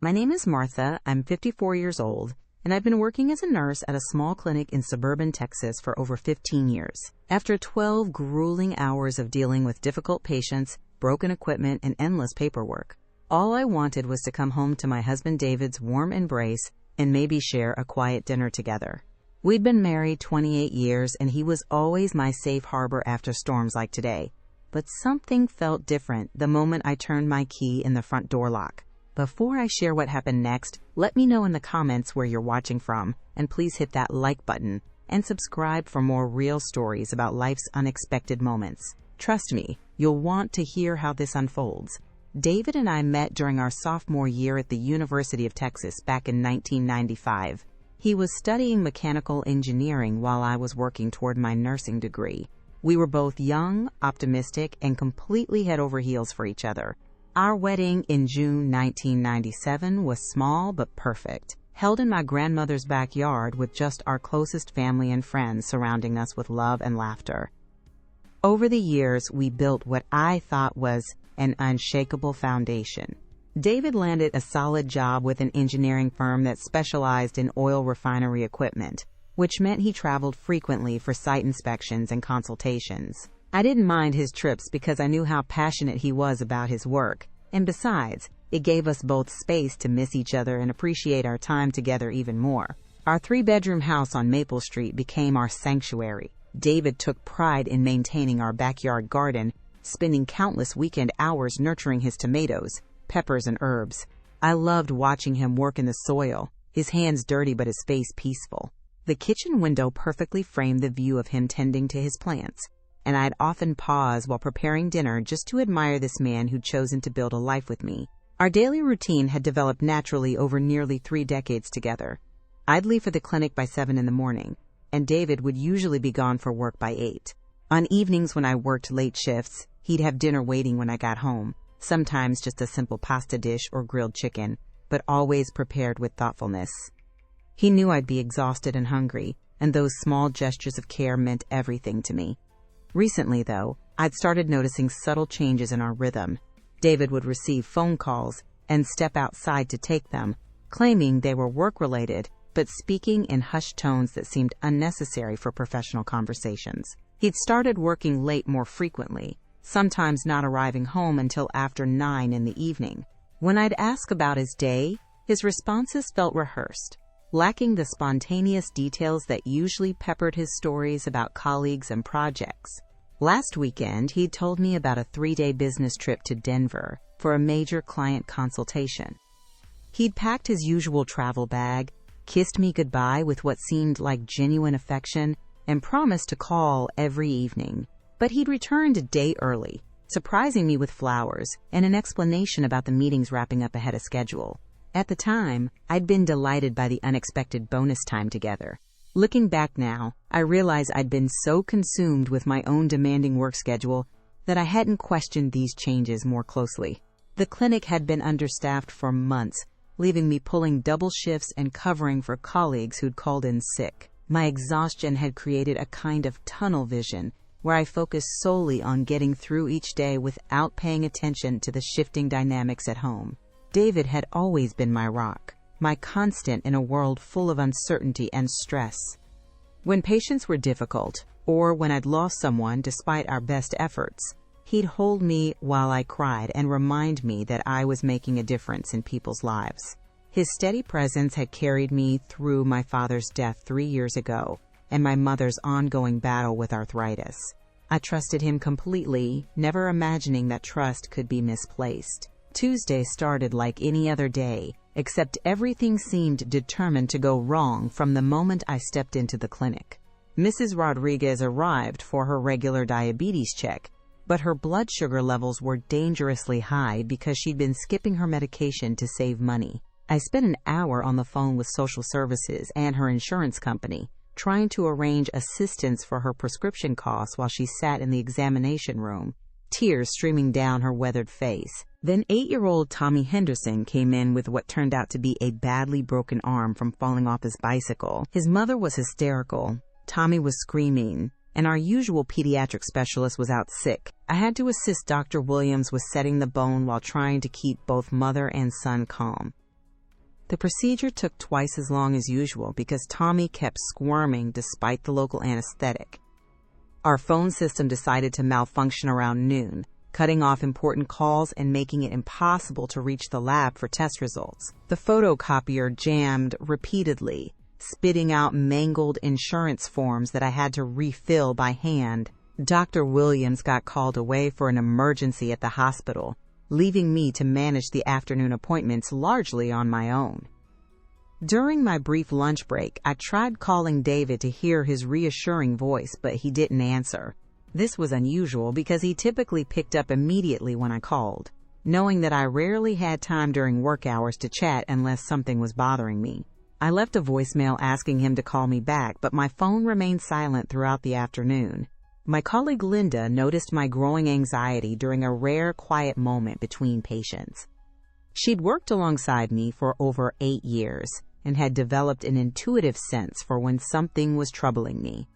My name is Martha. I'm 54 years old, and I've been working as a nurse at a small clinic in suburban Texas for over 15 years. After 12 grueling hours of dealing with difficult patients, broken equipment, and endless paperwork, all I wanted was to come home to my husband David's warm embrace and maybe share a quiet dinner together. We'd been married 28 years, and he was always my safe harbor after storms like today. But something felt different the moment I turned my key in the front door lock. Before I share what happened next, let me know in the comments where you're watching from, and please hit that like button and subscribe for more real stories about life's unexpected moments. Trust me, you'll want to hear how this unfolds. David and I met during our sophomore year at the University of Texas back in 1995. He was studying mechanical engineering while I was working toward my nursing degree. We were both young, optimistic, and completely head over heels for each other. Our wedding in June 1997 was small but perfect, held in my grandmother's backyard with just our closest family and friends surrounding us with love and laughter. Over the years, we built what I thought was an unshakable foundation. David landed a solid job with an engineering firm that specialized in oil refinery equipment, which meant he traveled frequently for site inspections and consultations. I didn't mind his trips because I knew how passionate he was about his work, and besides, it gave us both space to miss each other and appreciate our time together even more. Our 3-bedroom house on Maple Street became our sanctuary. David took pride in maintaining our backyard garden, spending countless weekend hours nurturing his tomatoes, peppers, and herbs. I loved watching him work in the soil, his hands dirty but his face peaceful. The kitchen window perfectly framed the view of him tending to his plants, and I'd often pause while preparing dinner just to admire this man who'd chosen to build a life with me. Our daily routine had developed naturally over nearly 3 decades together. I'd leave for the clinic by 7 in the morning, and David would usually be gone for work by 8. On evenings when I worked late shifts, he'd have dinner waiting when I got home, sometimes just a simple pasta dish or grilled chicken, but always prepared with thoughtfulness. He knew I'd be exhausted and hungry, and those small gestures of care meant everything to me. Recently, though, I'd started noticing subtle changes in our rhythm. David would receive phone calls and step outside to take them, claiming they were work-related, but speaking in hushed tones that seemed unnecessary for professional conversations. He'd started working late more frequently, sometimes not arriving home until after 9 in the evening. When I'd ask about his day, his responses felt rehearsed, lacking the spontaneous details that usually peppered his stories about colleagues and projects. Last weekend, he'd told me about a 3-day business trip to Denver for a major client consultation. He'd packed his usual travel bag, kissed me goodbye with what seemed like genuine affection, and promised to call every evening. But he'd returned a day early, surprising me with flowers and an explanation about the meetings wrapping up ahead of schedule. At the time, I'd been delighted by the unexpected bonus time together. Looking back now, I realize I'd been so consumed with my own demanding work schedule that I hadn't questioned these changes more closely. The clinic had been understaffed for months, leaving me pulling double shifts and covering for colleagues who'd called in sick. My exhaustion had created a kind of tunnel vision where I focused solely on getting through each day without paying attention to the shifting dynamics at home. David had always been my rock, my constant in a world full of uncertainty and stress. When patients were difficult, or when I'd lost someone despite our best efforts, he'd hold me while I cried and remind me that I was making a difference in people's lives. His steady presence had carried me through my father's death 3 years ago and my mother's ongoing battle with arthritis. I trusted him completely, never imagining that trust could be misplaced. Tuesday started like any other day, except everything seemed determined to go wrong from the moment I stepped into the clinic. Mrs. Rodriguez arrived for her regular diabetes check, but her blood sugar levels were dangerously high because she'd been skipping her medication to save money. I spent an hour on the phone with social services and her insurance company, trying to arrange assistance for her prescription costs while she sat in the examination room, tears streaming down her weathered face. Then 8-year-old Tommy Henderson came in with what turned out to be a badly broken arm from falling off his bicycle. His mother was hysterical, Tommy was screaming, and our usual pediatric specialist was out sick. I had to assist Dr. Williams with setting the bone while trying to keep both mother and son calm. The procedure took twice as long as usual because Tommy kept squirming despite the local anesthetic. Our phone system decided to malfunction around noon, cutting off important calls and making it impossible to reach the lab for test results. The photocopier jammed repeatedly, spitting out mangled insurance forms that I had to refill by hand. Dr. Williams got called away for an emergency at the hospital, leaving me to manage the afternoon appointments largely on my own. During my brief lunch break, I tried calling David to hear his reassuring voice, but he didn't answer. This was unusual because he typically picked up immediately when I called, knowing that I rarely had time during work hours to chat unless something was bothering me. I left a voicemail asking him to call me back, but my phone remained silent throughout the afternoon. My colleague Linda noticed my growing anxiety during a rare quiet moment between patients. She'd worked alongside me for over 8 years and had developed an intuitive sense for when something was troubling me.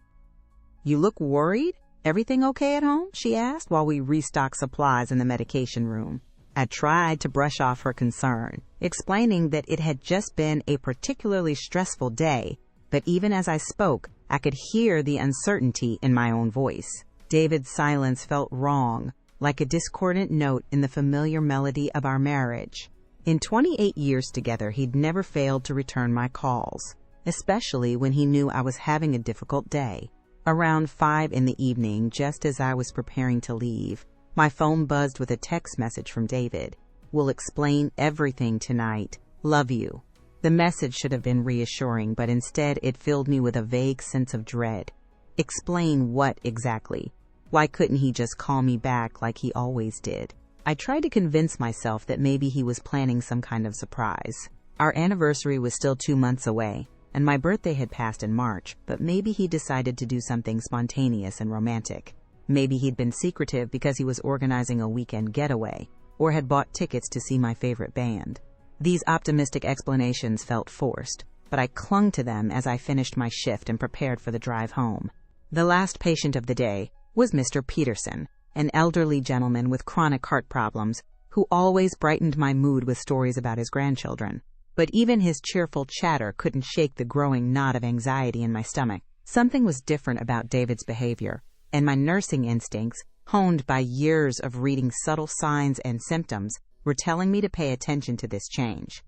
"You look worried? Everything okay at home?" she asked while we restocked supplies in the medication room. I tried to brush off her concern, explaining that it had just been a particularly stressful day, but even as I spoke, I could hear the uncertainty in my own voice. David's silence felt wrong, like a discordant note in the familiar melody of our marriage. In 28 years together, he'd never failed to return my calls, especially when he knew I was having a difficult day. Around 5 in the evening, just as I was preparing to leave, my phone buzzed with a text message from David. "We'll explain everything tonight. Love you." The message should have been reassuring, but instead it filled me with a vague sense of dread. Explain what exactly? Why couldn't he just call me back like he always did? I tried to convince myself that maybe he was planning some kind of surprise. Our anniversary was still 2 months away, and my birthday had passed in March, but maybe he decided to do something spontaneous and romantic. Maybe he'd been secretive because he was organizing a weekend getaway, or had bought tickets to see my favorite band. These optimistic explanations felt forced, but I clung to them as I finished my shift and prepared for the drive home. The last patient of the day was Mr. Peterson, an elderly gentleman with chronic heart problems who always brightened my mood with stories about his grandchildren. But even his cheerful chatter couldn't shake the growing knot of anxiety in my stomach. Something was different about David's behavior, and my nursing instincts, honed by years of reading subtle signs and symptoms, were telling me to pay attention to this change.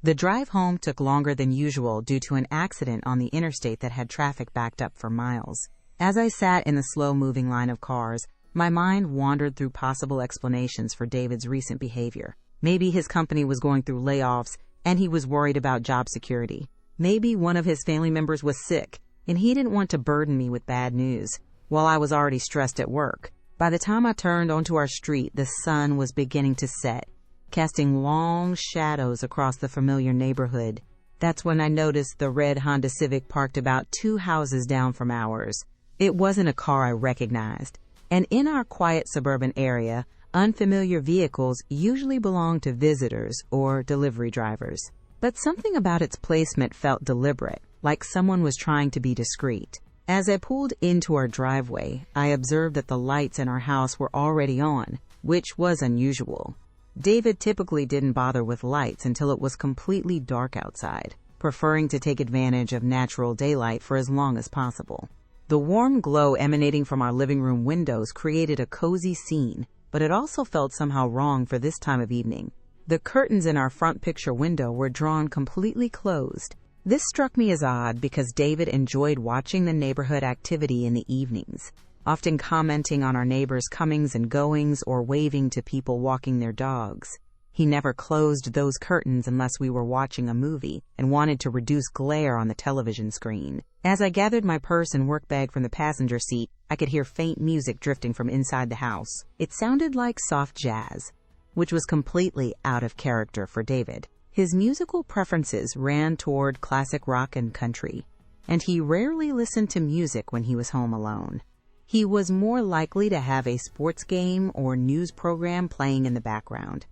The drive home took longer than usual due to an accident on the interstate that had traffic backed up for miles. As I sat in the slow-moving line of cars, my mind wandered through possible explanations for David's recent behavior. Maybe his company was going through layoffs, and he was worried about job security. Maybe one of his family members was sick, and he didn't want to burden me with bad news, while I was already stressed at work. By the time I turned onto our street, the sun was beginning to set, casting long shadows across the familiar neighborhood. That's when I noticed the red Honda Civic parked about 2 houses down from ours. It wasn't a car I recognized, and in our quiet suburban area, unfamiliar vehicles usually belong to visitors or delivery drivers. But something about its placement felt deliberate, like someone was trying to be discreet. As I pulled into our driveway, I observed that the lights in our house were already on, which was unusual. David typically didn't bother with lights until it was completely dark outside, preferring to take advantage of natural daylight for as long as possible. The warm glow emanating from our living room windows created a cozy scene, but it also felt somehow wrong for this time of evening. The curtains in our front picture window were drawn completely closed. This struck me as odd because David enjoyed watching the neighborhood activity in the evenings, often commenting on our neighbors' comings and goings or waving to people walking their dogs. He never closed those curtains unless we were watching a movie and wanted to reduce glare on the television screen. As I gathered my purse and work bag from the passenger seat, I could hear faint music drifting from inside the house. It sounded like soft jazz, which was completely out of character for David. His musical preferences ran toward classic rock and country, and he rarely listened to music when he was home alone. He was more likely to have a sports game or news program playing in the background.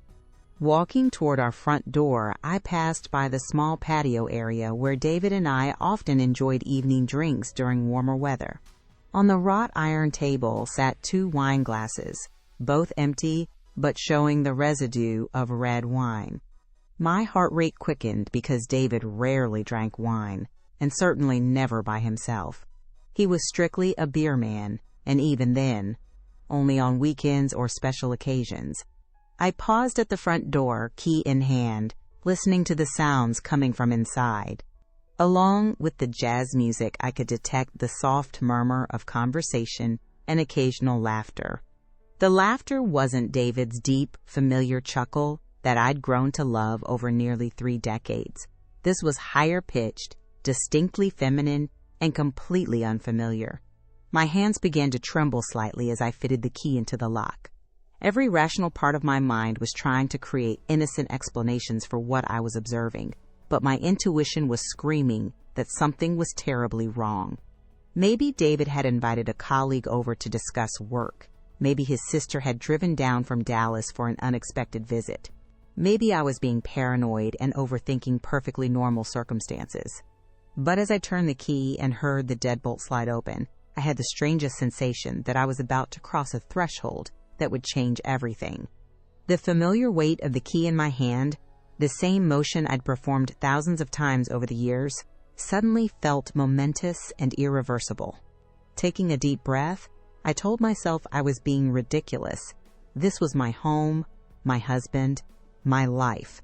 Walking toward our front door, I passed by the small patio area where David and I often enjoyed evening drinks during warmer weather. On the wrought iron table sat 2 wine glasses, both empty but showing the residue of red wine. My heart rate quickened because David rarely drank wine, and certainly never by himself. He was strictly a beer man, and even then, only on weekends or special occasions. I paused at the front door, key in hand, listening to the sounds coming from inside. Along with the jazz music, I could detect the soft murmur of conversation and occasional laughter. The laughter wasn't David's deep, familiar chuckle that I'd grown to love over nearly 3 decades. This was higher-pitched, distinctly feminine, and completely unfamiliar. My hands began to tremble slightly as I fitted the key into the lock. Every rational part of my mind was trying to create innocent explanations for what I was observing, but my intuition was screaming that something was terribly wrong. Maybe David had invited a colleague over to discuss work. Maybe his sister had driven down from Dallas for an unexpected visit. Maybe I was being paranoid and overthinking perfectly normal circumstances. But as I turned the key and heard the deadbolt slide open, I had the strangest sensation that I was about to cross a threshold that would change everything. The familiar weight of the key in my hand, the same motion I'd performed thousands of times over the years, suddenly felt momentous and irreversible. Taking a deep breath, I told myself I was being ridiculous. This was my home, my husband, my life.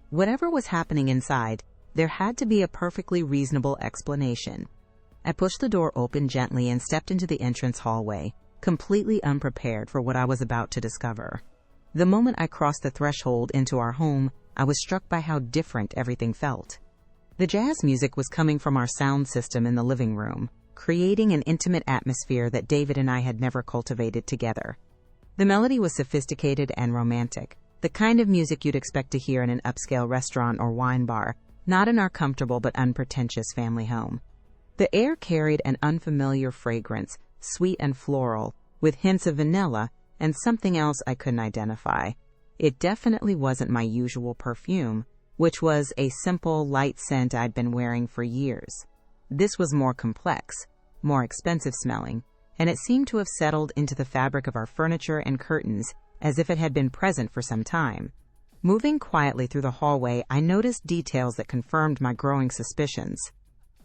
Whatever was happening inside, there had to be a perfectly reasonable explanation. I pushed the door open gently and stepped into the entrance hallway, completely unprepared for what I was about to discover. The moment I crossed the threshold into our home, I was struck by how different everything felt. The jazz music was coming from our sound system in the living room, creating an intimate atmosphere that David and I had never cultivated together. The melody was sophisticated and romantic, the kind of music you'd expect to hear in an upscale restaurant or wine bar, not in our comfortable but unpretentious family home. The air carried an unfamiliar fragrance, sweet and floral, with hints of vanilla and something else I couldn't identify. It definitely wasn't my usual perfume, which was a simple, light scent I'd been wearing for years. This was more complex, more expensive smelling, and it seemed to have settled into the fabric of our furniture and curtains as if it had been present for some time. Moving quietly through the hallway, I noticed details that confirmed my growing suspicions.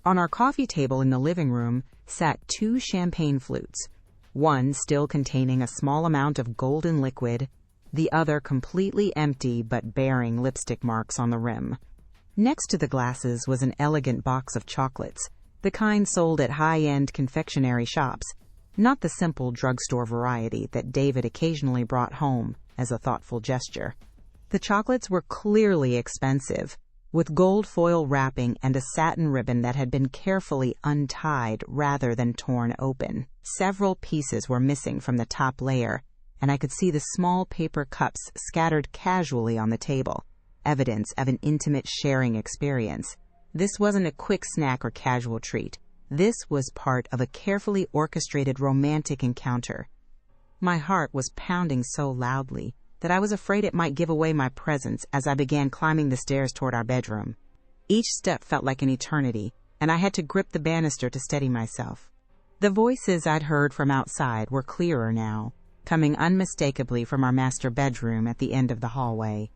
On our coffee table in the living room sat 2 champagne flutes, one still containing a small amount of golden liquid, the other completely empty but bearing lipstick marks on the rim. Next to the glasses was an elegant box of chocolates, the kind sold at high-end confectionery shops, not the simple drugstore variety that David occasionally brought home as a thoughtful gesture. The chocolates were clearly expensive, with gold foil wrapping and a satin ribbon that had been carefully untied rather than torn open. Several pieces were missing from the top layer, and I could see the small paper cups scattered casually on the table, evidence of an intimate sharing experience. This wasn't a quick snack or casual treat. This was part of a carefully orchestrated romantic encounter. My heart was pounding so loudly that I was afraid it might give away my presence as I began climbing the stairs toward our bedroom. Each step felt like an eternity, and I had to grip the banister to steady myself. The voices I'd heard from outside were clearer now, coming unmistakably from our master bedroom at the end of the hallway.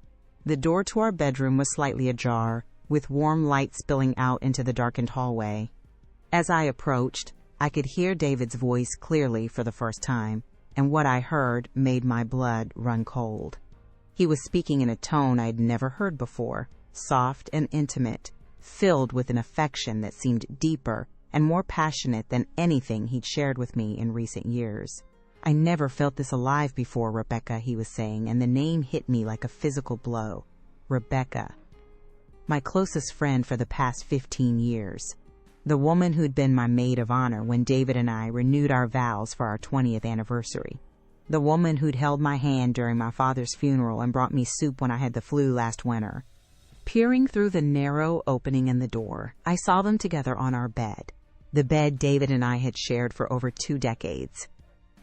The door to our bedroom was slightly ajar, with warm light spilling out into the darkened hallway. As I approached, I could hear David's voice clearly for the first time, and what I heard made my blood run cold. He was speaking in a tone I'd never heard before, soft and intimate, filled with an affection that seemed deeper and more passionate than anything he'd shared with me in recent years. "I never felt this alive before, Rebecca," he was saying, and the name hit me like a physical blow. Rebecca. My closest friend for the past 15 years. The woman who'd been my maid of honor when David and I renewed our vows for our 20th anniversary. The woman who'd held my hand during my father's funeral and brought me soup when I had the flu last winter. Peering through the narrow opening in the door, I saw them together on our bed, the bed David and I had shared for over 2 decades.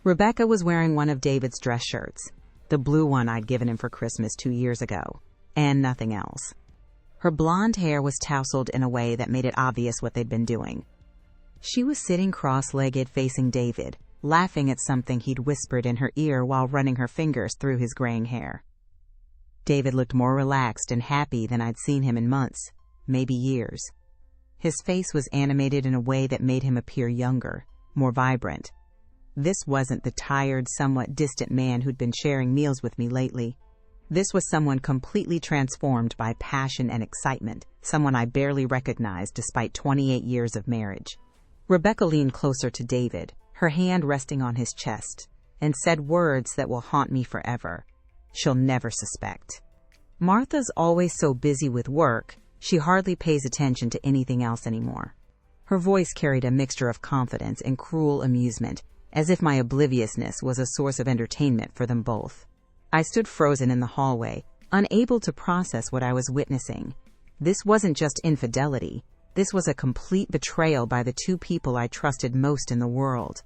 Rebecca was wearing one of David's dress shirts, the blue one I'd given him for Christmas 2 years ago, and nothing else. Her blonde hair was tousled in a way that made it obvious what they'd been doing. She was sitting cross-legged facing David, laughing at something he'd whispered in her ear while running her fingers through his graying hair. David looked more relaxed and happy than I'd seen him in months, maybe years. His face was animated in a way that made him appear younger, more vibrant. This wasn't the tired, somewhat distant man who'd been sharing meals with me lately. This was someone completely transformed by passion and excitement, someone I barely recognized despite 28 years of marriage. Rebecca leaned closer to David, her hand resting on his chest, and said words that will haunt me forever. She'll never suspect. Martha's always so busy with work, she hardly pays attention to anything else anymore. Her voice carried a mixture of confidence and cruel amusement, as if my obliviousness was a source of entertainment for them both. I stood frozen in the hallway, unable to process what I was witnessing. This wasn't just infidelity. This was a complete betrayal by the two people I trusted most in the world.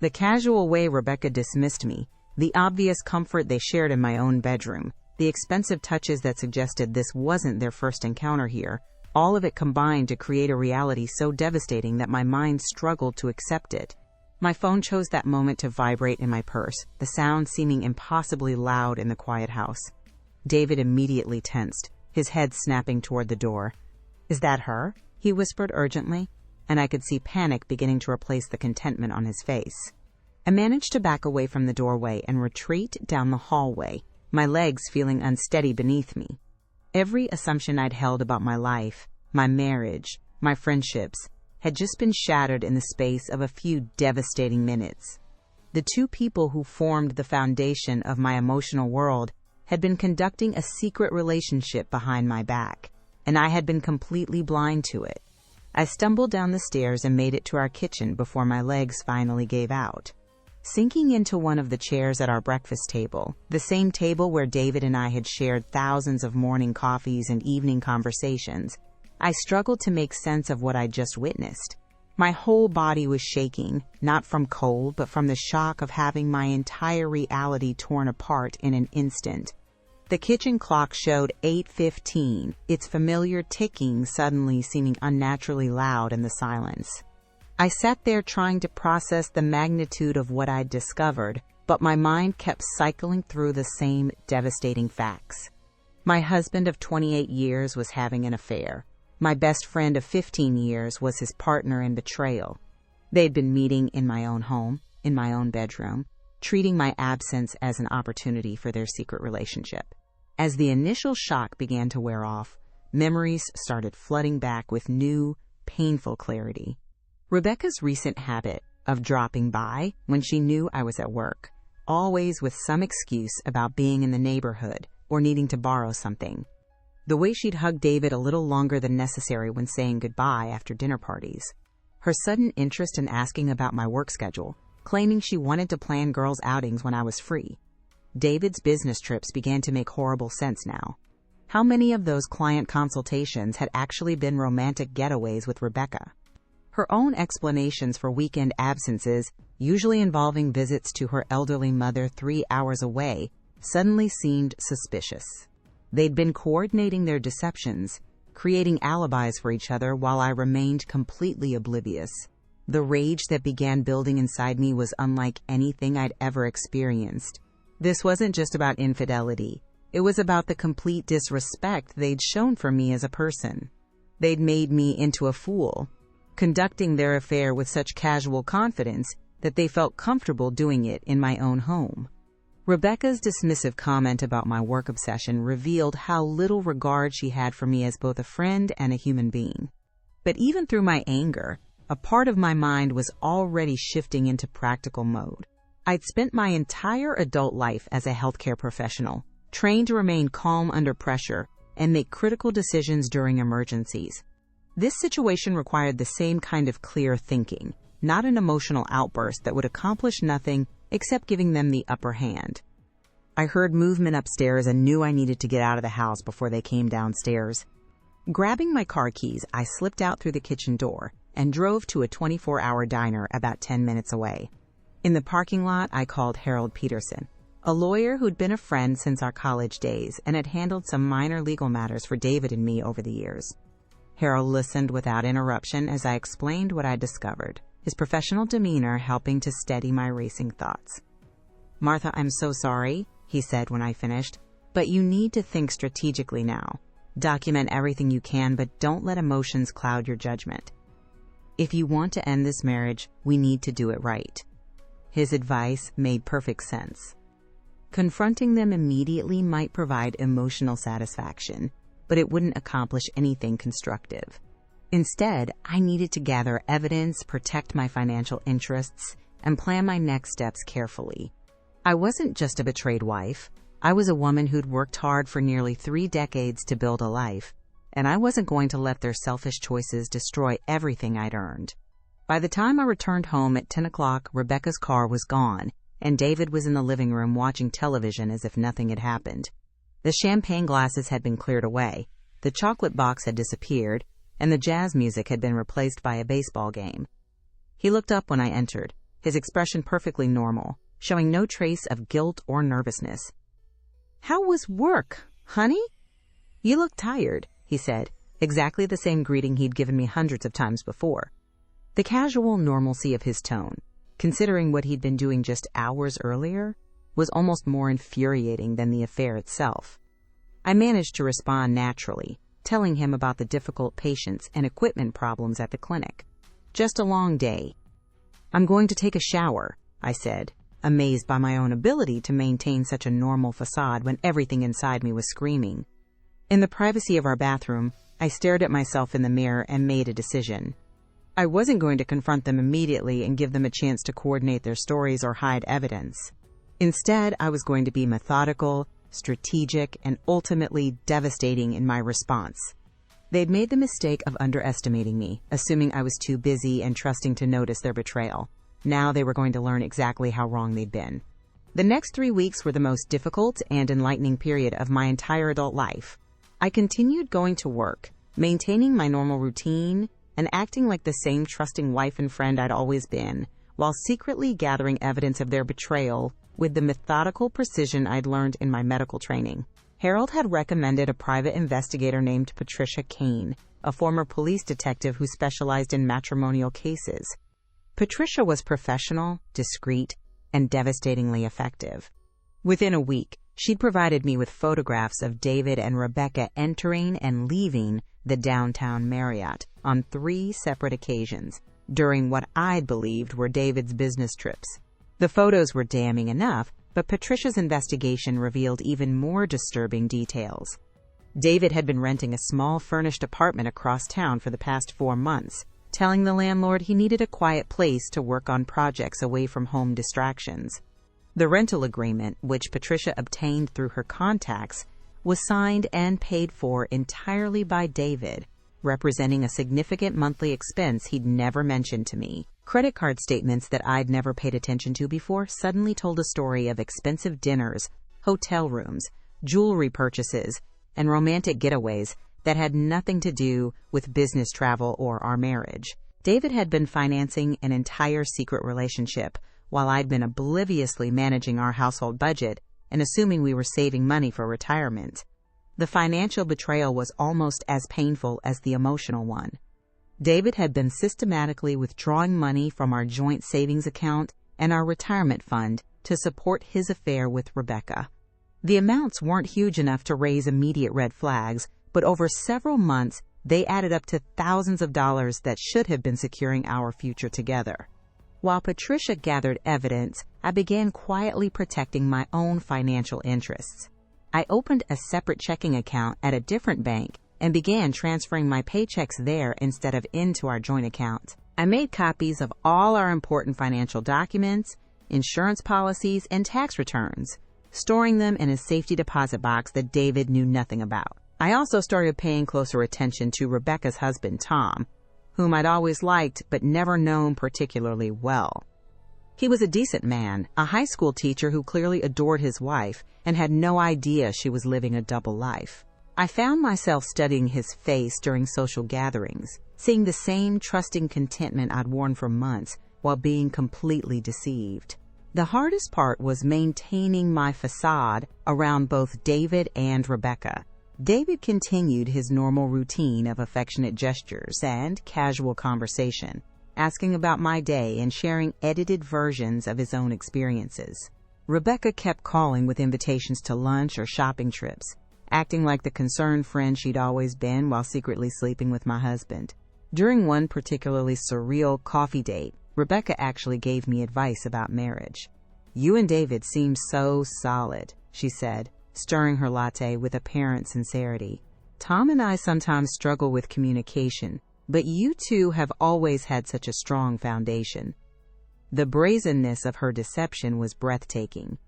The casual way Rebecca dismissed me, the obvious comfort they shared in my own bedroom, the expensive touches that suggested this wasn't their first encounter here, all of it combined to create a reality so devastating that my mind struggled to accept it. My phone chose that moment to vibrate in my purse, the sound seeming impossibly loud in the quiet house. David immediately tensed, his head snapping toward the door. "Is that her?" he whispered urgently, and I could see panic beginning to replace the contentment on his face. I managed to back away from the doorway and retreat down the hallway, my legs feeling unsteady beneath me. Every assumption I'd held about my life, my marriage, my friendships, had just been shattered in the space of a few devastating minutes. The two people who formed the foundation of my emotional world had been conducting a secret relationship behind my back, and I had been completely blind to it. I stumbled down the stairs and made it to our kitchen before my legs finally gave out. Sinking into one of the chairs at our breakfast table, the same table where David and I had shared thousands of morning coffees and evening conversations, I struggled to make sense of what I'd just witnessed. My whole body was shaking, not from cold, but from the shock of having my entire reality torn apart in an instant. The kitchen clock showed 8:15, its familiar ticking suddenly seeming unnaturally loud in the silence. I sat there trying to process the magnitude of what I'd discovered, but my mind kept cycling through the same devastating facts. My husband of 28 years was having an affair. My best friend of 15 years was his partner in betrayal. They'd been meeting in my own home, in my own bedroom, treating my absence as an opportunity for their secret relationship. As the initial shock began to wear off, memories started flooding back with new, painful clarity. Rebecca's recent habit of dropping by when she knew I was at work, always with some excuse about being in the neighborhood or needing to borrow something. The way she'd hug David a little longer than necessary when saying goodbye after dinner parties. Her sudden interest in asking about my work schedule, claiming she wanted to plan girls' outings when I was free. David's business trips began to make horrible sense now. How many of those client consultations had actually been romantic getaways with Rebecca? Her own explanations for weekend absences, usually involving visits to her elderly mother 3 hours away, suddenly seemed suspicious. They'd been coordinating their deceptions, creating alibis for each other while I remained completely oblivious. The rage that began building inside me was unlike anything I'd ever experienced. This wasn't just about infidelity. It was about the complete disrespect they'd shown for me as a person. They'd made me into a fool, conducting their affair with such casual confidence that they felt comfortable doing it in my own home. Rebecca's dismissive comment about my work obsession revealed how little regard she had for me as both a friend and a human being. But even through my anger, a part of my mind was already shifting into practical mode. I'd spent my entire adult life as a healthcare professional, trained to remain calm under pressure and make critical decisions during emergencies. This situation required the same kind of clear thinking, not an emotional outburst that would accomplish nothing except giving them the upper hand. I heard movement upstairs and knew I needed to get out of the house before they came downstairs. Grabbing my car keys, I slipped out through the kitchen door and drove to a 24-hour diner about 10 minutes away. In the parking lot, I called Harold Peterson, a lawyer who'd been a friend since our college days and had handled some minor legal matters for David and me over the years. Harold listened without interruption as I explained what I'd discovered, his professional demeanor helping to steady my racing thoughts. "Martha, I'm so sorry," he said when I finished. But you need to think strategically now. Document everything you can, but don't let emotions cloud your judgment. If you want to end this marriage, we need to do it right. His advice made perfect sense. Confronting them immediately might provide emotional satisfaction, but it wouldn't accomplish anything constructive. Instead, I needed to gather evidence, protect my financial interests, and plan my next steps carefully. I wasn't just a betrayed wife. I was a woman who'd worked hard for nearly 3 decades to build a life, and I wasn't going to let their selfish choices destroy everything I'd earned. By the time I returned home at 10 o'clock, Rebecca's car was gone, and David was in the living room watching television as if nothing had happened. The champagne glasses had been cleared away, the chocolate box had disappeared, and the jazz music had been replaced by a baseball game. He looked up when I entered, his expression perfectly normal, showing no trace of guilt or nervousness. "How was work, honey?" "You look tired," he said, exactly the same greeting he'd given me hundreds of times before. The casual normalcy of his tone, considering what he'd been doing just hours earlier, was almost more infuriating than the affair itself. I managed to respond naturally, telling him about the difficult patients and equipment problems at the clinic. "Just a long day." "I'm going to take a shower," I said, amazed by my own ability to maintain such a normal facade when everything inside me was screaming. In the privacy of our bathroom, I stared at myself in the mirror and made a decision. I wasn't going to confront them immediately and give them a chance to coordinate their stories or hide evidence. Instead, I was going to be methodical, strategic, and ultimately devastating in my response. They'd made the mistake of underestimating me, assuming I was too busy and trusting to notice their betrayal. Now they were going to learn exactly how wrong they'd been. The next 3 weeks were the most difficult and enlightening period of my entire adult life. I continued going to work, maintaining my normal routine, and acting like the same trusting wife and friend I'd always been, while secretly gathering evidence of their betrayal with the methodical precision I'd learned in my medical training. Harold had recommended a private investigator named Patricia Kane, a former police detective who specialized in matrimonial cases. Patricia was professional, discreet, and devastatingly effective. Within a week, she'd provided me with photographs of David and Rebecca entering and leaving the downtown Marriott on 3 separate occasions during what I'd believed were David's business trips. The photos were damning enough, but Patricia's investigation revealed even more disturbing details. David had been renting a small furnished apartment across town for the past 4 months, telling the landlord he needed a quiet place to work on projects away from home distractions. The rental agreement, which Patricia obtained through her contacts, was signed and paid for entirely by David, representing a significant monthly expense he'd never mentioned to me. Credit card statements that I'd never paid attention to before suddenly told a story of expensive dinners, hotel rooms, jewelry purchases, and romantic getaways that had nothing to do with business travel or our marriage. David had been financing an entire secret relationship, while I'd been obliviously managing our household budget and assuming we were saving money for retirement. The financial betrayal was almost as painful as the emotional one. David had been systematically withdrawing money from our joint savings account and our retirement fund to support his affair with Rebecca. The amounts weren't huge enough to raise immediate red flags, but over several months, they added up to thousands of dollars that should have been securing our future together. While Patricia gathered evidence, I began quietly protecting my own financial interests. I opened a separate checking account at a different bank and began transferring my paychecks there instead of into our joint account. I made copies of all our important financial documents, insurance policies, and tax returns, storing them in a safety deposit box that David knew nothing about. I also started paying closer attention to Rebecca's husband, Tom, whom I'd always liked but never known particularly well. He was a decent man, a high school teacher who clearly adored his wife and had no idea she was living a double life. I found myself studying his face during social gatherings, seeing the same trusting contentment I'd worn for months while being completely deceived. The hardest part was maintaining my facade around both David and Rebecca. David continued his normal routine of affectionate gestures and casual conversation, asking about my day and sharing edited versions of his own experiences. Rebecca kept calling with invitations to lunch or shopping trips, acting like the concerned friend she'd always been while secretly sleeping with my husband. During one particularly surreal coffee date, Rebecca actually gave me advice about marriage. "You and David seem so solid," she said, stirring her latte with apparent sincerity. "Tom and I sometimes struggle with communication, but you two have always had such a strong foundation." The brazenness of her deception was breathtaking.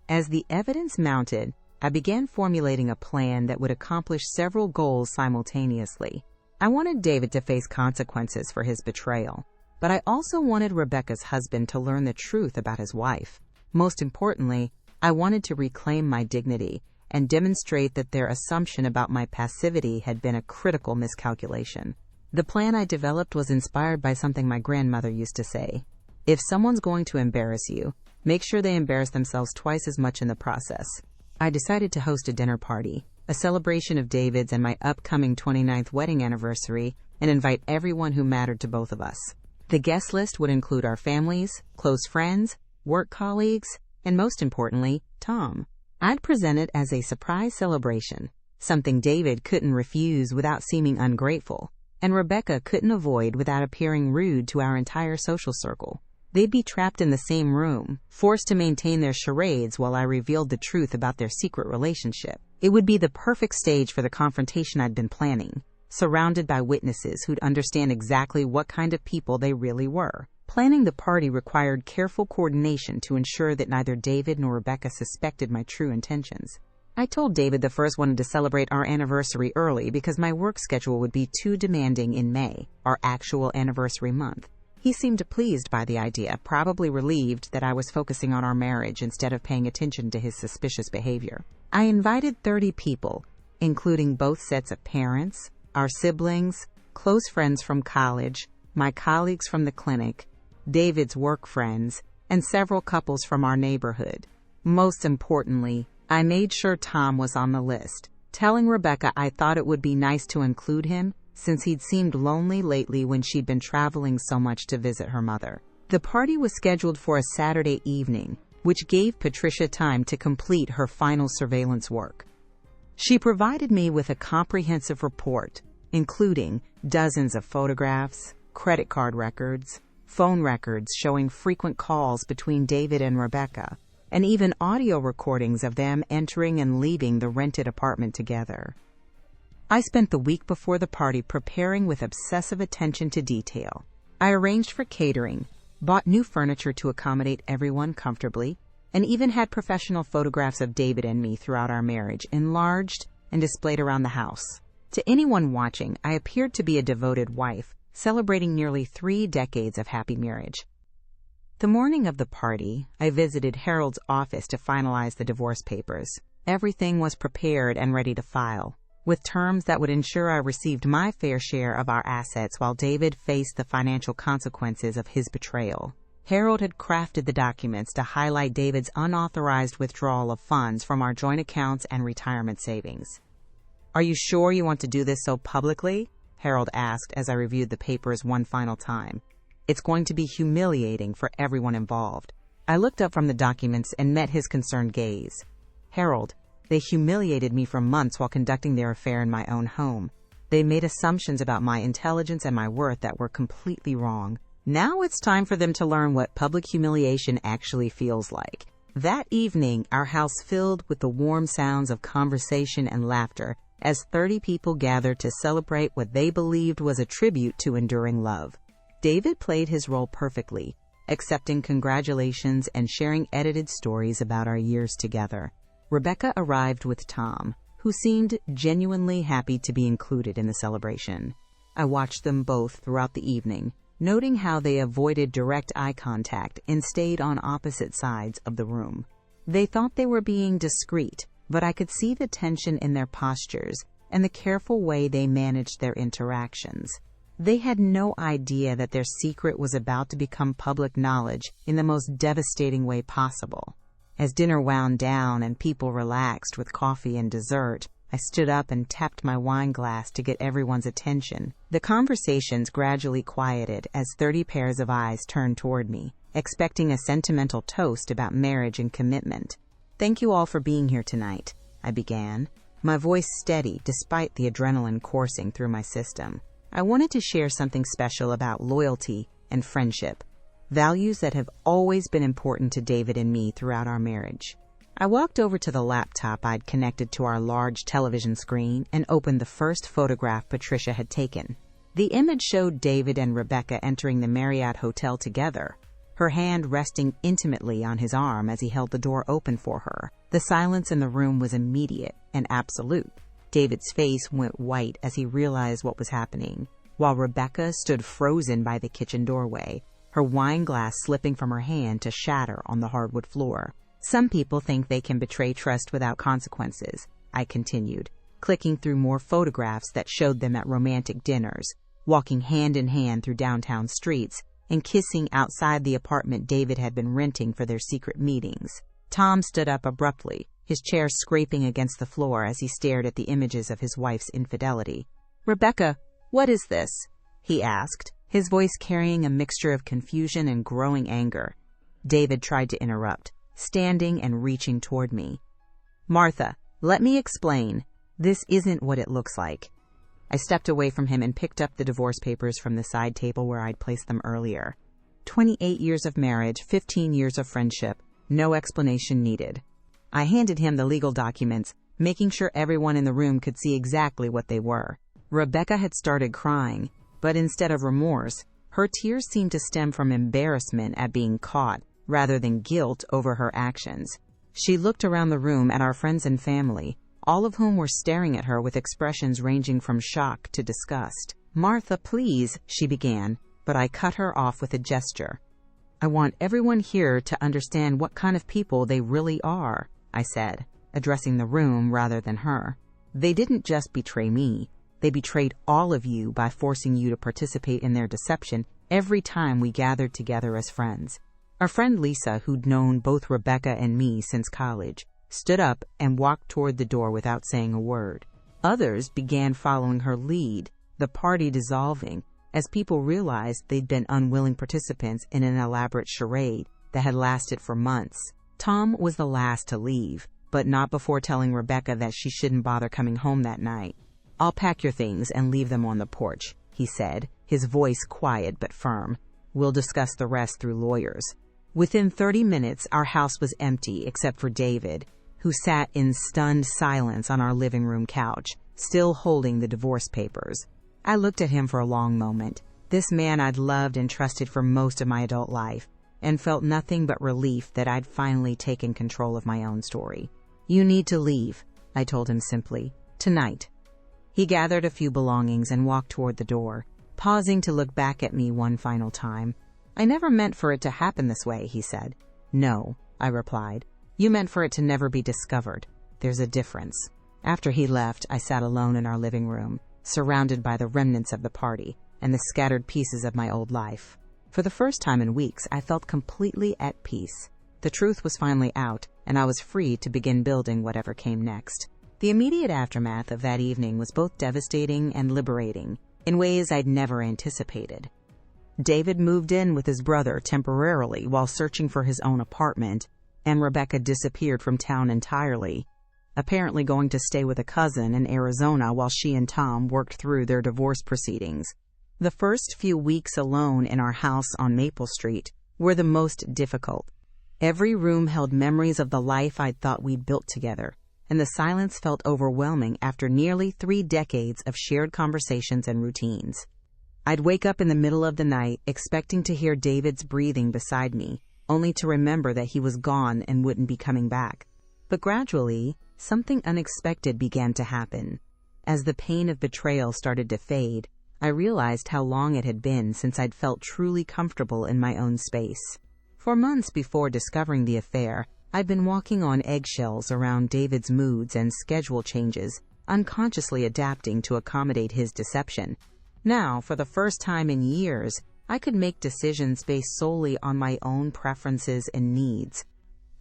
As the evidence mounted, I began formulating a plan that would accomplish several goals simultaneously. I wanted David to face consequences for his betrayal, but I also wanted Rebecca's husband to learn the truth about his wife. Most importantly, I wanted to reclaim my dignity and demonstrate that their assumption about my passivity had been a critical miscalculation. The plan I developed was inspired by something my grandmother used to say: "If someone's going to embarrass you, make sure they embarrass themselves twice as much in the process." I decided to host a dinner party, a celebration of David's and my upcoming 29th wedding anniversary, and invite everyone who mattered to both of us. The guest list would include our families, close friends, work colleagues, and most importantly, Tom. I'd present it as a surprise celebration, something David couldn't refuse without seeming ungrateful, and Rebecca couldn't avoid without appearing rude to our entire social circle. They'd be trapped in the same room, forced to maintain their charades while I revealed the truth about their secret relationship. It would be the perfect stage for the confrontation I'd been planning, surrounded by witnesses who'd understand exactly what kind of people they really were. Planning the party required careful coordination to ensure that neither David nor Rebecca suspected my true intentions. I told David the first wanted to celebrate our anniversary early because my work schedule would be too demanding in May, our actual anniversary month. He seemed pleased by the idea, probably relieved that I was focusing on our marriage instead of paying attention to his suspicious behavior. I invited 30 people, including both sets of parents, our siblings, close friends from college, my colleagues from the clinic, David's work friends, and several couples from our neighborhood. Most importantly, I made sure Tom was on the list, telling Rebecca I thought it would be nice to include him since he'd seemed lonely lately when she'd been traveling so much to visit her mother. The party was scheduled for a Saturday evening, which gave Patricia time to complete her final surveillance work. She provided me with a comprehensive report, including dozens of photographs, credit card records, phone records showing frequent calls between David and Rebecca, and even audio recordings of them entering and leaving the rented apartment together. I spent the week before the party preparing with obsessive attention to detail. I arranged for catering, bought new furniture to accommodate everyone comfortably, and even had professional photographs of David and me throughout our marriage enlarged and displayed around the house. To anyone watching, I appeared to be a devoted wife, celebrating nearly 3 decades of happy marriage. The morning of the party, I visited Harold's office to finalize the divorce papers. Everything was prepared and ready to file, with terms that would ensure I received my fair share of our assets while David faced the financial consequences of his betrayal. Harold had crafted the documents to highlight David's unauthorized withdrawal of funds from our joint accounts and retirement savings. "Are you sure you want to do this so publicly?" Harold asked as I reviewed the papers one final time. "It's going to be humiliating for everyone involved." I looked up from the documents and met his concerned gaze. "Harold, they humiliated me for months while conducting their affair in my own home. They made assumptions about my intelligence and my worth that were completely wrong. Now it's time for them to learn what public humiliation actually feels like." That evening, our house filled with the warm sounds of conversation and laughter as 30 people gathered to celebrate what they believed was a tribute to enduring love. David played his role perfectly, accepting congratulations and sharing edited stories about our years together. Rebecca arrived with Tom, who seemed genuinely happy to be included in the celebration. I watched them both throughout the evening, noting how they avoided direct eye contact and stayed on opposite sides of the room. They thought they were being discreet, but I could see the tension in their postures and the careful way they managed their interactions. They had no idea that their secret was about to become public knowledge in the most devastating way possible. As dinner wound down and people relaxed with coffee and dessert, I stood up and tapped my wine glass to get everyone's attention. The conversations gradually quieted as 30 pairs of eyes turned toward me. expecting a sentimental toast about marriage and commitment. "Thank you all for being here tonight," I began, my voice steady despite the adrenaline coursing through my system. I wanted to share something special about loyalty and friendship, values that have always been important to David and me throughout our marriage. I walked over to the laptop I'd connected to our large television screen and opened the first photograph Patricia had taken. The image showed David and Rebecca entering the Marriott Hotel together, her hand resting intimately on his arm as he held the door open for her. The silence in the room was immediate and absolute. David's face went white as he realized what was happening, while Rebecca stood frozen by the kitchen doorway, her wine glass slipping from her hand to shatter on the hardwood floor. "Some people think they can betray trust without consequences," I continued, clicking through more photographs that showed them at romantic dinners, walking hand in hand through downtown streets, and kissing outside the apartment David had been renting for their secret meetings. Tom stood up abruptly, his chair scraping against the floor as he stared at the images of his wife's infidelity. "Rebecca, what is this?" he asked, his voice carrying a mixture of confusion and growing anger. David tried to interrupt, standing and reaching toward me. "Martha, let me explain. This isn't what it looks like." I stepped away from him and picked up the divorce papers from the side table where I'd placed them earlier. 28 years of marriage, 15 years of friendship, no explanation needed. I handed him the legal documents, making sure everyone in the room could see exactly what they were. Rebecca had started crying, but instead of remorse, her tears seemed to stem from embarrassment at being caught, rather than guilt over her actions. She looked around the room at our friends and family, all of whom were staring at her with expressions ranging from shock to disgust. "Martha, please," she began, but I cut her off with a gesture. "I want everyone here to understand what kind of people they really are," I said, addressing the room rather than her. "They didn't just betray me. They betrayed all of you by forcing you to participate in their deception every time we gathered together as friends." Our friend Lisa, who'd known both Rebecca and me since college, stood up and walked toward the door without saying a word. Others began following her lead, the party dissolving, as people realized they'd been unwilling participants in an elaborate charade that had lasted for months. Tom was the last to leave, but not before telling Rebecca that she shouldn't bother coming home that night. "I'll pack your things and leave them on the porch," he said, his voice quiet but firm. "We'll discuss the rest through lawyers." Within 30 minutes, our house was empty except for David, who sat in stunned silence on our living room couch, still holding the divorce papers. I looked at him for a long moment, this man I'd loved and trusted for most of my adult life, and felt nothing but relief that I'd finally taken control of my own story. "You need to leave," I told him simply. "Tonight." He gathered a few belongings and walked toward the door, pausing to look back at me one final time. "I never meant for it to happen this way," he said. "No," I replied. "You meant for it to never be discovered. There's a difference." After he left, I sat alone in our living room, surrounded by the remnants of the party and the scattered pieces of my old life. For the first time in weeks, I felt completely at peace. The truth was finally out, and I was free to begin building whatever came next. The immediate aftermath of that evening was both devastating and liberating, in ways I'd never anticipated. David moved in with his brother temporarily while searching for his own apartment, and Rebecca disappeared from town entirely, apparently going to stay with a cousin in Arizona while she and Tom worked through their divorce proceedings. The first few weeks alone in our house on Maple Street were the most difficult. Every room held memories of the life I'd thought we'd built together, and the silence felt overwhelming after nearly 3 decades of shared conversations and routines. I'd wake up in the middle of the night expecting to hear David's breathing beside me, only to remember that he was gone and wouldn't be coming back. But gradually, something unexpected began to happen. As the pain of betrayal started to fade, I realized how long it had been since I'd felt truly comfortable in my own space. For months before discovering the affair, I'd been walking on eggshells around David's moods and schedule changes, unconsciously adapting to accommodate his deception. Now, for the first time in years, I could make decisions based solely on my own preferences and needs.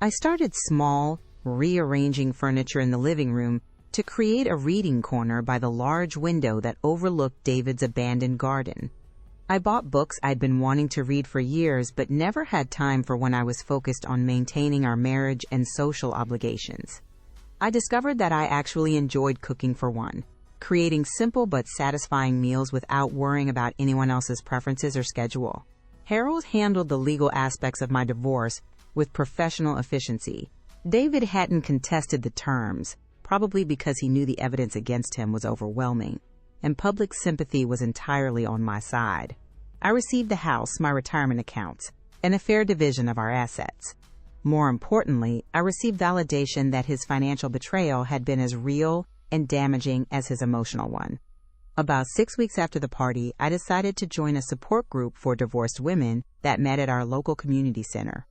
I started small, rearranging furniture in the living room to create a reading corner by the large window that overlooked David's abandoned garden. I bought books I'd been wanting to read for years but never had time for when I was focused on maintaining our marriage and social obligations. I discovered that I actually enjoyed cooking for one, creating simple but satisfying meals without worrying about anyone else's preferences or schedule. Harold handled the legal aspects of my divorce with professional efficiency. David hadn't contested the terms, probably because he knew the evidence against him was overwhelming, and public sympathy was entirely on my side. I received the house, my retirement accounts, and a fair division of our assets. More importantly, I received validation that his financial betrayal had been as real and damaging as his emotional one. About 6 weeks after the party, I decided to join a support group for divorced women that met at our local community center.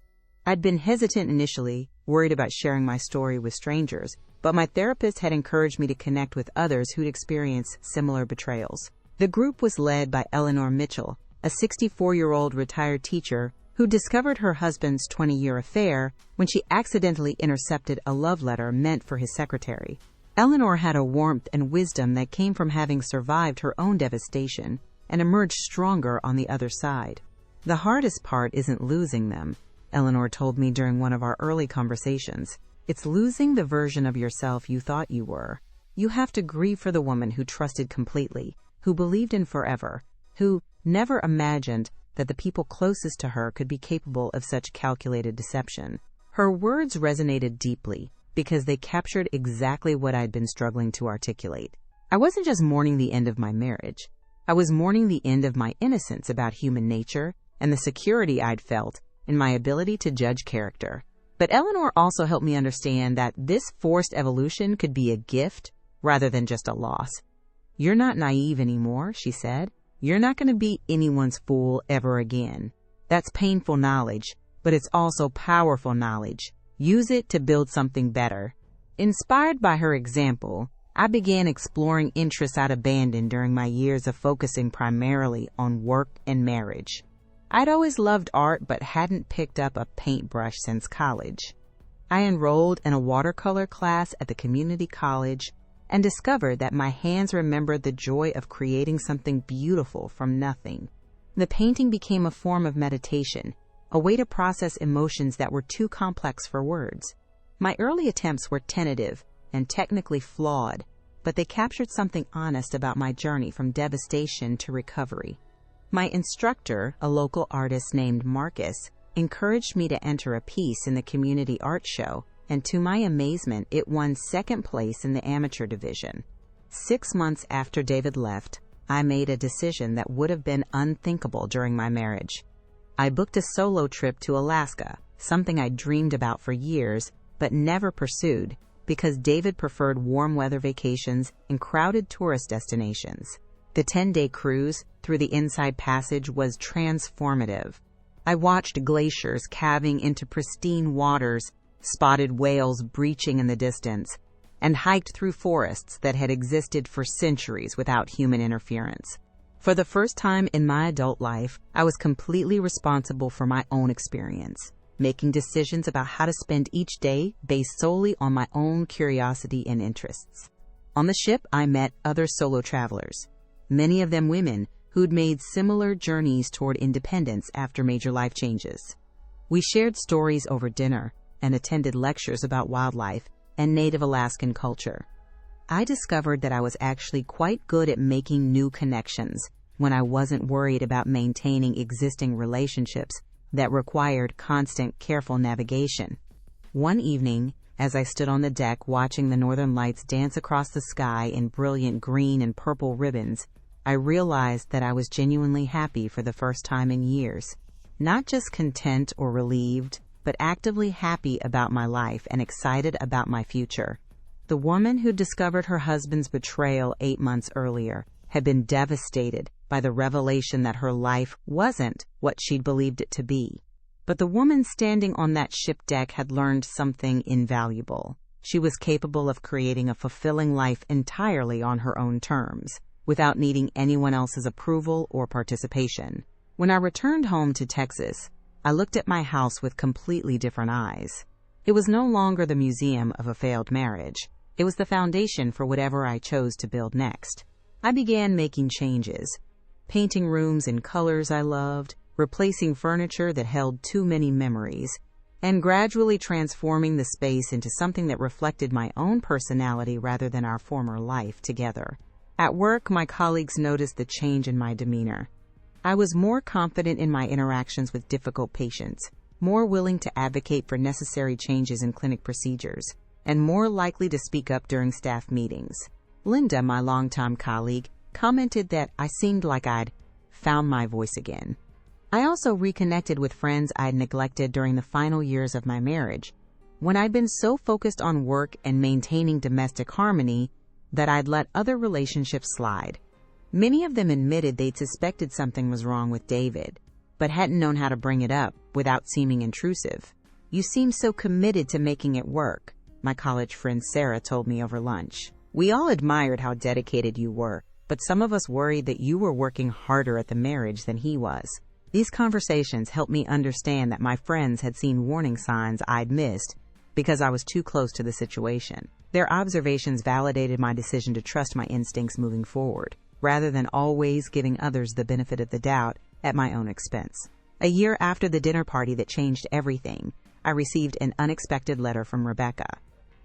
I'd been hesitant initially, worried about sharing my story with strangers, but my therapist had encouraged me to connect with others who'd experienced similar betrayals. The group was led by Eleanor Mitchell, a 64-year-old retired teacher who discovered her husband's 20-year affair when she accidentally intercepted a love letter meant for his secretary. Eleanor had a warmth and wisdom that came from having survived her own devastation and emerged stronger on the other side. The hardest part isn't losing them, Eleanor told me during one of our early conversations. It's losing the version of yourself you thought you were. You have to grieve for the woman who trusted completely, who believed in forever, who never imagined that the people closest to her could be capable of such calculated deception. Her words resonated deeply because they captured exactly what I'd been struggling to articulate. I wasn't just mourning the end of my marriage. I was mourning the end of my innocence about human nature and the security I'd felt in my ability to judge character. But Eleanor also helped me understand that this forced evolution could be a gift rather than just a loss. You're not naive anymore, she said. You're not going to be anyone's fool ever again. That's painful knowledge, but it's also powerful knowledge. Use it to build something better. Inspired by her example, I began exploring interests I'd abandoned during my years of focusing primarily on work and marriage. I'd always loved art but hadn't picked up a paintbrush since college. I enrolled in a watercolor class at the community college and discovered that my hands remembered the joy of creating something beautiful from nothing. The painting became a form of meditation, a way to process emotions that were too complex for words. My early attempts were tentative and technically flawed, but they captured something honest about my journey from devastation to recovery. My instructor, a local artist named Marcus, encouraged me to enter a piece in the community art show, and to my amazement, it won second place in the amateur division. 6 months after David left, I made a decision that would have been unthinkable during my marriage. I booked a solo trip to Alaska, something I dreamed about for years but never pursued because David preferred warm weather vacations and crowded tourist destinations. The 10-day cruise through the Inside Passage was transformative. I watched glaciers calving into pristine waters, spotted whales breaching in the distance, and hiked through forests that had existed for centuries without human interference. For the first time in my adult life, I was completely responsible for my own experience, making decisions about how to spend each day based solely on my own curiosity and interests. On the ship, I met other solo travelers, many of them women who'd made similar journeys toward independence after major life changes. We shared stories over dinner and attended lectures about wildlife and native Alaskan culture. I discovered that I was actually quite good at making new connections when I wasn't worried about maintaining existing relationships that required constant, careful navigation. One evening, as I stood on the deck watching the northern lights dance across the sky in brilliant green and purple ribbons, I realized that I was genuinely happy for the first time in years. Not just content or relieved, but actively happy about my life and excited about my future. The woman who discovered her husband's betrayal 8 months earlier had been devastated by the revelation that her life wasn't what she'd believed it to be. But the woman standing on that ship deck had learned something invaluable. She was capable of creating a fulfilling life entirely on her own terms, without needing anyone else's approval or participation. When I returned home to Texas, I looked at my house with completely different eyes. It was no longer the museum of a failed marriage. It was the foundation for whatever I chose to build next. I began making changes. painting rooms in colors I loved, replacing furniture that held too many memories, and gradually transforming the space into something that reflected my own personality rather than our former life together. At work, my colleagues noticed the change in my demeanor. I was more confident in my interactions with difficult patients, more willing to advocate for necessary changes in clinic procedures, and more likely to speak up during staff meetings. Linda, my longtime colleague, commented that I seemed like I'd found my voice again. I also reconnected with friends I'd neglected during the final years of my marriage, when I'd been so focused on work and maintaining domestic harmony that I'd let other relationships slide. Many of them admitted they'd suspected something was wrong with David, but hadn't known how to bring it up without seeming intrusive. "You seem so committed to making it work," my college friend Sarah told me over lunch. "We all admired how dedicated you were, but some of us worried that you were working harder at the marriage than he was." These conversations helped me understand that my friends had seen warning signs I'd missed because I was too close to the situation. Their observations validated my decision to trust my instincts moving forward, rather than always giving others the benefit of the doubt at my own expense. A year after the dinner party that changed everything, I received an unexpected letter from Rebecca.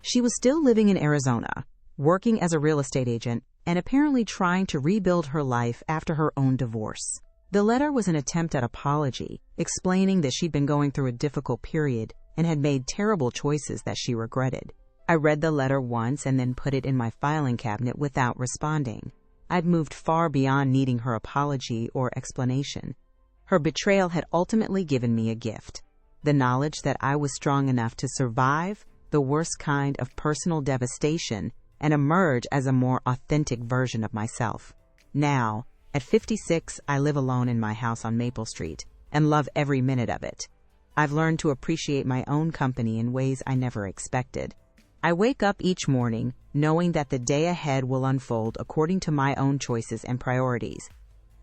She was still living in Arizona, working as a real estate agent, and apparently trying to rebuild her life after her own divorce. The letter was an attempt at apology, explaining that she'd been going through a difficult period and had made terrible choices that she regretted. I read the letter once and then put it in my filing cabinet without responding. I'd moved far beyond needing her apology or explanation. Her betrayal had ultimately given me a gift: the knowledge that I was strong enough to survive the worst kind of personal devastation and emerge as a more authentic version of myself. Now, at 56, I live alone in my house on Maple Street and love every minute of it. I've learned to appreciate my own company in ways I never expected. I wake up each morning knowing that the day ahead will unfold according to my own choices and priorities.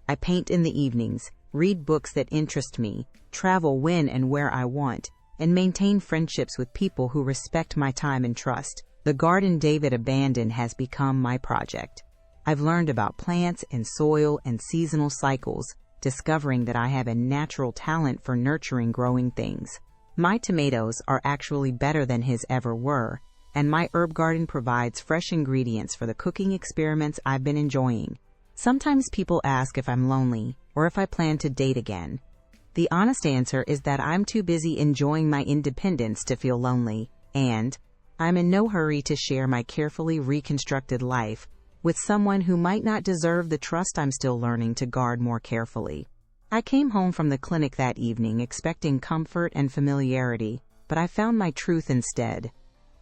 I paint in the evenings, read books that interest me, travel when and where I want, and maintain friendships with people who respect my time and trust. The garden David abandoned has become my project. I've learned about plants and soil and seasonal cycles, discovering that I have a natural talent for nurturing growing things. My tomatoes are actually better than his ever were, and my herb garden provides fresh ingredients for the cooking experiments I've been enjoying. Sometimes people ask if I'm lonely or if I plan to date again. The honest answer is that I'm too busy enjoying my independence to feel lonely, and I'm in no hurry to share my carefully reconstructed life with someone who might not deserve the trust I'm still learning to guard more carefully. I came home from the clinic that evening expecting comfort and familiarity, but I found my truth instead.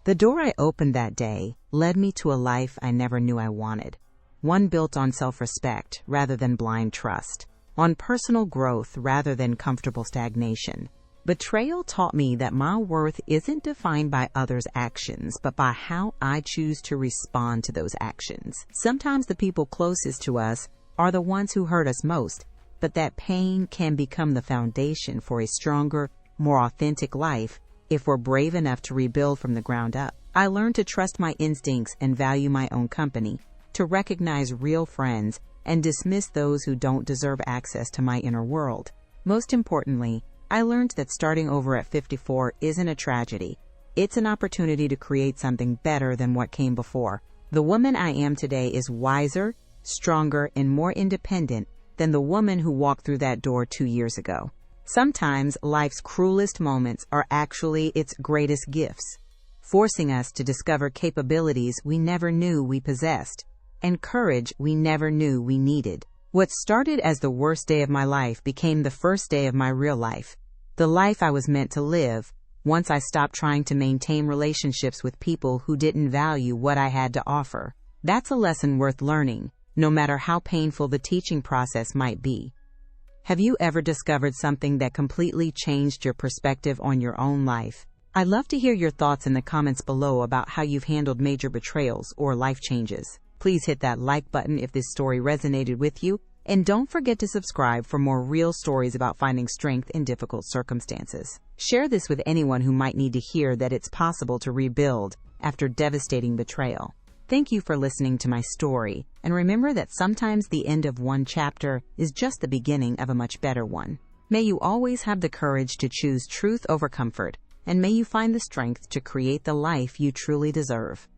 The door I opened that day led me to a life I never knew I wanted, one built on self-respect rather than blind trust, on personal growth rather than comfortable stagnation. Betrayal taught me that my worth isn't defined by others' actions, but by how I choose to respond to those actions. Sometimes the people closest to us are the ones who hurt us most, but that pain can become the foundation for a stronger, more authentic life if we're brave enough to rebuild from the ground up. I learned to trust my instincts and value my own company, to recognize real friends and dismiss those who don't deserve access to my inner world. Most importantly, I learned that starting over at 54 isn't a tragedy. It's an opportunity to create something better than what came before. The woman I am today is wiser, stronger, and more independent than the woman who walked through that door 2 years ago. Sometimes life's cruelest moments are actually its greatest gifts, forcing us to discover capabilities we never knew we possessed, and courage we never knew we needed. What started as the worst day of my life became the first day of my real life, the life I was meant to live, once I stopped trying to maintain relationships with people who didn't value what I had to offer. That's a lesson worth learning, no matter how painful the teaching process might be. Have you ever discovered something that completely changed your perspective on your own life? I'd love to hear your thoughts in the comments below about how you've handled major betrayals or life changes. Please hit that like button if this story resonated with you, and don't forget to subscribe for more real stories about finding strength in difficult circumstances. Share this with anyone who might need to hear that it's possible to rebuild after devastating betrayal. Thank you for listening to my story, and remember that sometimes the end of one chapter is just the beginning of a much better one. May you always have the courage to choose truth over comfort, and may you find the strength to create the life you truly deserve.